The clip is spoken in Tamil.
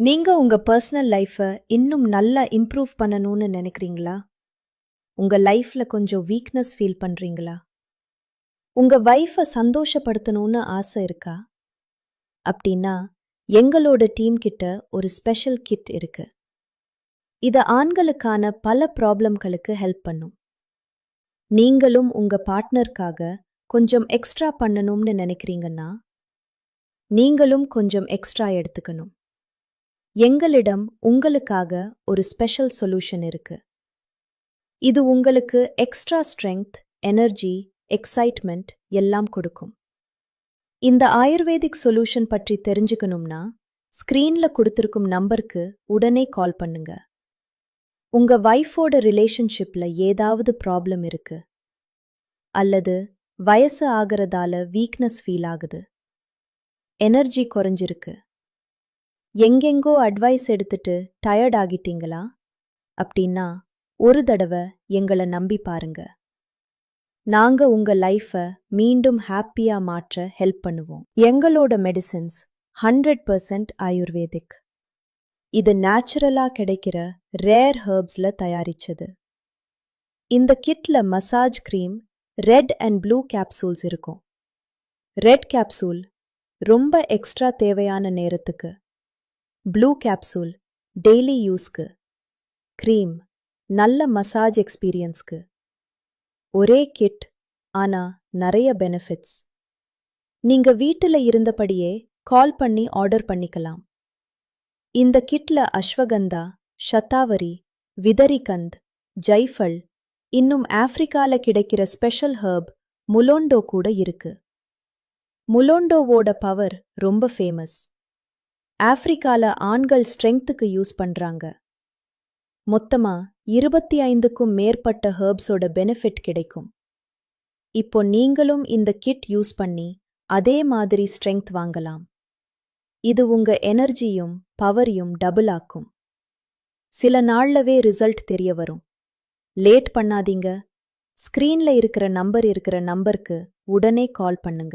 நீங்க உங்க பர்சனல் லைஃபை இன்னும் நல்லா இம்ப்ரூவ் பண்ணணும்னு நினைக்கிறீங்களா? உங்க லைஃப்ல கொஞ்சம் வீக்னஸ் ஃபீல் பண்றீங்களா? உங்க வைஃபை சந்தோஷப்படுத்தணும்னு ஆசை இருக்கா? அப்படின்னா எங்களோட டீம் கிட்ட ஒரு ஸ்பெஷல் கிட் இருக்கு. இது ஆண்களுக்கான பல ப்ராப்ளம்களுக்கு ஹெல்ப் பண்ணும். நீங்களும் உங்க பார்ட்னருக்காக கொஞ்சம் எக்ஸ்ட்ரா பண்ணணும்னு நினைக்கிறீங்கன்னா நீங்களும் கொஞ்சம் எக்ஸ்ட்ரா எடுத்துக்கணும். எங்களிடம் உங்களுக்காக ஒரு ஸ்பெஷல் சொல்யூஷன் இருக்கு. இது உங்களுக்கு எக்ஸ்ட்ரா ஸ்ட்ரெங்த், எனர்ஜி, எக்ஸைட்மெண்ட் எல்லாம் கொடுக்கும். இந்த ஆயுர்வேதிக் சொல்யூஷன் பற்றி தெரிஞ்சுக்கணும்னா ஸ்கிரீன்ல கொடுத்திருக்கும் நம்பருக்கு உடனே கால் பண்ணுங்க. உங்க வைஃபோட ரிலேஷன்ஷிப்ல ஏதாவது ப்ராப்ளம் இருக்கு, அல்லது வயசு ஆகிறதால வீக்னஸ் ஃபீல் ஆகுது, எனர்ஜி குறைஞ்சிருக்கு, எங்கெங்கோ அட்வைஸ் எடுத்துட்டு டயர்ட் ஆகிட்டீங்களா? அப்படின்னா ஒரு தடவை எங்களை நம்பி பாருங்க. நாங்க உங்க லைஃபை மீண்டும் ஹாப்பியா மாற்ற ஹெல்ப் பண்ணுவோம். எங்களோட மெடிசின்ஸ் 100% ஆயுர்வேதிக். இது நேச்சுரலா கிடைக்கிற ரேர் ஹெர்ப்ஸ்ல தயாரிச்சது. இந்த கிட்ல massage cream, red and blue capsules இருக்கும். ரெட் கேப்சூல் ரொம்ப எக்ஸ்ட்ரா தேவையான நேரத்துக்கு, ப்ளூ கேப்சூல் டெய்லி யூஸ்க்கு, கிரீம் நல்ல மசாஜ் எக்ஸ்பீரியன்ஸ்க்கு. ஒரே கிட், ஆனா நிறைய பெனிஃபிட்ஸ். நீங்க வீட்டுல இருந்தபடியே கால் பண்ணி ஆர்டர் பண்ணிக்கலாம். இந்த கிட்ல அஸ்வகந்தா, ஷதாவரி, விதரிகந்த், ஜைஃபல், இன்னும் ஆப்பிரிக்கால கிடைக்கிற ஸ்பெஷல் ஹெர்ப் முலோண்டோ கூட இருக்கு. முலோண்டோவோட பவர் ரொம்ப ஃபேமஸ். ஆப்பிரிக்கால ஆண்கள் ஸ்ட்ரெங்த்துக்கு யூஸ் பண்றாங்க. மொத்தமா 25க்கும் மேற்பட்ட ஹெர்ப்ஸோட பெனிஃபிட் கிடைக்கும். இப்போ நீங்களும் இந்த கிட் யூஸ் பண்ணி அதே மாதிரி ஸ்ட்ரெங்த் வாங்கலாம். இது உங்க எனர்ஜியும் பவரையும் டபுள் ஆக்கும். சில நாள்லவே ரிசல்ட் தெரிய வரும். லேட் பண்ணாதீங்க. ஸ்கிரீன்ல இருக்கிற நம்பருக்கு உடனே கால் பண்ணுங்க.